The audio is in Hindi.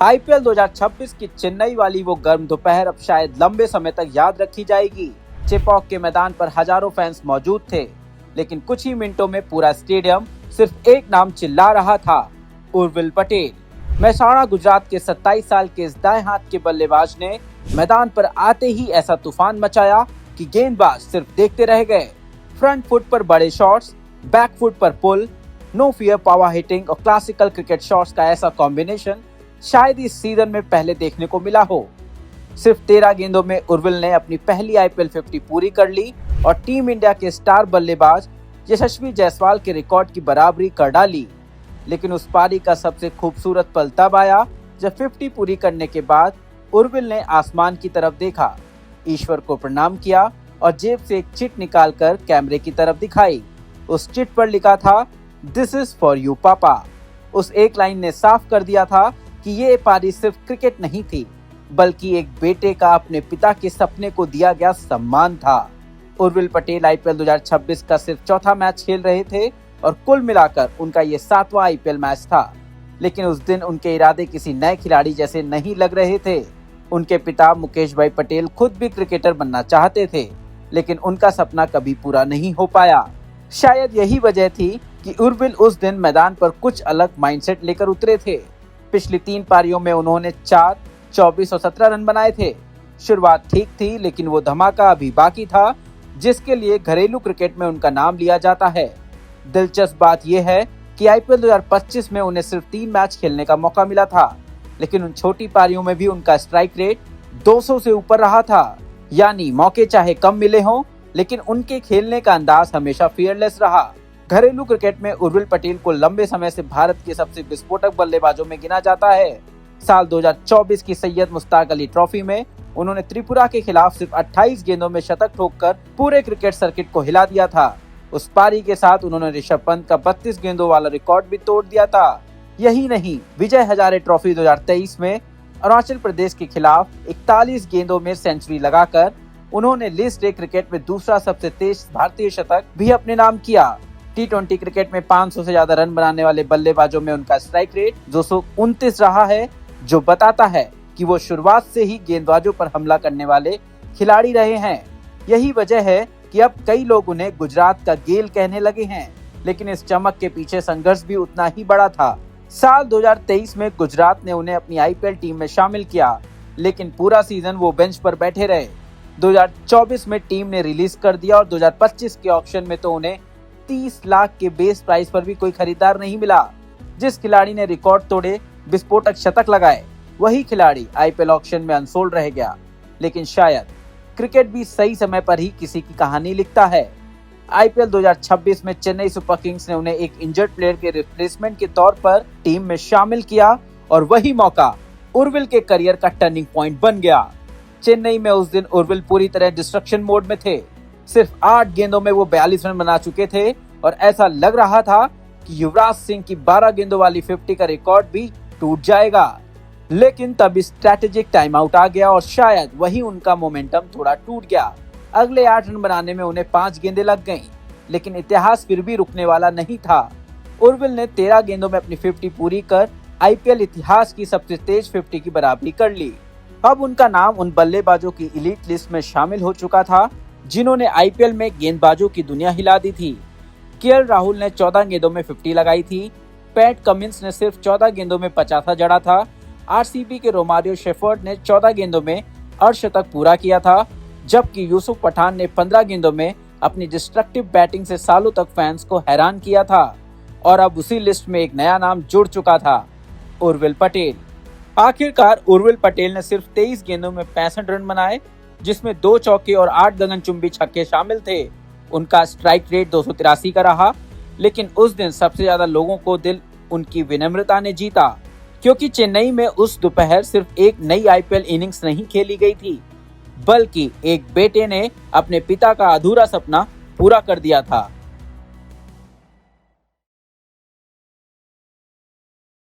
आईपीएल 2026 की चेन्नई वाली वो गर्म दोपहर अब शायद लंबे समय तक याद रखी जाएगी। चेपॉक के मैदान पर हजारों फैंस मौजूद थे, लेकिन कुछ ही मिनटों में पूरा स्टेडियम सिर्फ एक नाम चिल्ला रहा था, उर्विल पटेल। मेहसाणा गुजरात के 27 साल के इस दाएं हाथ के बल्लेबाज ने मैदान पर आते ही ऐसा तूफान मचाया कि गेंदबाज सिर्फ देखते रह गए। फ्रंट फुट पर बड़े शॉट्स, बैक फुट पर पुल, नो फियर पावर हिटिंग और क्लासिकल क्रिकेट शॉट्स का ऐसा कॉम्बिनेशन शायद इस सीजन में पहले देखने को मिला हो। सिर्फ 13 गेंदों में उर्विल ने अपनी पहली आईपीएल 50 पूरी कर ली और टीम इंडिया के स्टार बल्लेबाज यशस्वी जायसवाल के रिकॉर्ड की बराबरी कर डाली। लेकिन उस पारी का सबसे खूबसूरत पल तब आया जब 50 पूरी करने के बाद उर्विल ने आसमान की तरफ देखा, ईश्वर को प्रणाम किया और जेब से एक चिट निकालकर कैमरे की तरफ दिखाई। उस चिट पर लिखा था, दिस इज फॉर यू पापा। उस एक लाइन ने साफ कर दिया था कि ये पारी सिर्फ क्रिकेट नहीं थी, बल्कि एक बेटे का अपने पिता के सपने को दिया गया सम्मान था। उर्विल पटेल आईपीएल 2026 का सिर्फ चौथा मैच खेल रहे थे और कुल मिलाकर उनका ये 7वां आईपीएल मैच था। लेकिन उस दिन उनके इरादे किसी नए खिलाड़ी जैसे नहीं लग रहे थे। उनके पिता मुकेश भाई पटेल खुद भी क्रिकेटर बनना चाहते थे, लेकिन उनका सपना कभी पूरा नहीं हो पाया। शायद यही वजह थी कि उर्विल उस दिन मैदान पर कुछ अलग माइंडसेट लेकर उतरे थे। पिछली 3 पारियों में उन्होंने 4, 24 और 17 रन बनाए थे। शुरुआत ठीक थी, लेकिन वो धमाका अभी बाकी था जिसके लिए घरेलू क्रिकेट में उनका नाम लिया जाता है। दिलचस्प बात यह है कि आईपीएल 2025 में उन्हें सिर्फ 3 मैच खेलने का मौका मिला था, लेकिन उन छोटी पारियों में भी उनका स्ट्राइक रेट 200 से ऊपर रहा था। यानी मौके चाहे कम मिले हों, लेकिन उनके खेलने का अंदाज हमेशा फियरलेस रहा। घरेलू क्रिकेट में उर्विल पटेल को लंबे समय से भारत के सबसे विस्फोटक बल्लेबाजों में गिना जाता है। साल 2024 की सैयद मुश्ताक अली ट्रॉफी में उन्होंने त्रिपुरा के खिलाफ सिर्फ 28 गेंदों में शतक ठोककर पूरे क्रिकेट सर्किट को हिला दिया था। उस पारी के साथ उन्होंने ऋषभ पंत का 32 गेंदों वाला रिकॉर्ड भी तोड़ दिया था। यही नहीं, विजय हजारे ट्रॉफी 2023 में अरुणाचल प्रदेश के खिलाफ 41 गेंदों में सेंचुरी लगाकर उन्होंने लिस्ट ए क्रिकेट में दूसरा सबसे तेज भारतीय शतक भी अपने नाम किया। T20 क्रिकेट में 500 से ज्यादा रन बनाने वाले बल्लेबाजों में उनका स्ट्राइक रेट 229 रहा है, जो बताता है कि वो शुरुआत से ही गेंदबाजों पर हमला करने वाले खिलाड़ी रहे हैं। यही वजह है कि अब कई लोग उन्हें गुजरात का गेल कहने लगे हैं, लेकिन इस चमक के पीछे संघर्ष भी उतना ही बड़ा था। साल 2023 में गुजरात ने उन्हें अपनी आईपीएल टीम में शामिल किया, लेकिन पूरा सीजन वो बेंच पर बैठे रहे। 2024 में टीम ने रिलीज कर दिया और 2025 के ऑक्शन में तो उन्हें 30 लाख के बेस प्राइस पर भी कोई खरीदार नहीं मिला। जिस खिलाड़ी ने रिकॉर्ड तोड़े, विस्फोटक शतक लगाए, वही खिलाड़ी आईपीएल ऑक्शन में अनसोल्ड रह गया। लेकिन शायद क्रिकेट भी सही समय पर ही किसी की कहानी लिखता है। आईपीएल 2026 में चेन्नई सुपर किंग्स ने उन्हें एक इंजर्ड प्लेयर के रिप्लेसमेंट के तौर पर टीम में शामिल किया और वही मौका उर्विल के करियर का टर्निंग पॉइंट बन गया। चेन्नई में उस दिन उर्विल पूरी तरह डिस्ट्रक्शन मोड में थे। सिर्फ 8 गेंदों में वो 42 रन बना चुके थे और ऐसा लग रहा था कि युवराज सिंह की 12 गेंदों वाली 50 का रिकॉर्ड भी टूट जाएगा। लेकिन तब स्ट्रैटेजिक टाइम आउट आ गया और शायद वही उनका मोमेंटम थोड़ा टूट गया। अगले 8 रन बनाने में उन्हें 5 गेंदें लग गईं, लेकिन इतिहास फिर भी रुकने वाला नहीं था। उर्विल ने 13 गेंदों में अपनी 50 पूरी कर आईपीएल इतिहास की सबसे तेज 50 की बराबरी कर ली। अब उनका नाम उन बल्लेबाजों की एलीट लिस्ट में शामिल हो चुका था जिन्होंने आईपीएल में गेंदबाजों की दुनिया हिला दी थी। केएल राहुल ने 14 गेंदों में 50 लगाई थी। पैट कमिंस ने सिर्फ 14 गेंदों में 50 जड़ा था। आरसीबी के रोमारियो शेफर्ड ने 14 गेंदों में अर्धशतक पूरा किया था, जबकि यूसुफ पठान ने 15 गेंदों में अपनी डिस्ट्रक्टिव बैटिंग से सालों तक फैंस को हैरान किया था। और अब उसी लिस्ट में एक नया नाम जुड़ चुका था, उर्विल पटेल। आखिरकार उर्विल पटेल ने सिर्फ 23 गेंदों में 65 रन बनाए, जिसमें 2 चौके और 8 गगनचुंबी छक्के शामिल थे। उनका स्ट्राइक रेट 283 का रहा, लेकिन उस दिन सबसे ज्यादा लोगों को दिल उनकी विनम्रता ने जीता, क्योंकि चेन्नई में उस दोपहर सिर्फ एक नई आईपीएल इनिंग्स नहीं खेली गई थी, बल्कि एक बेटे ने अपने पिता का अधूरा सपना पूरा कर दिया था।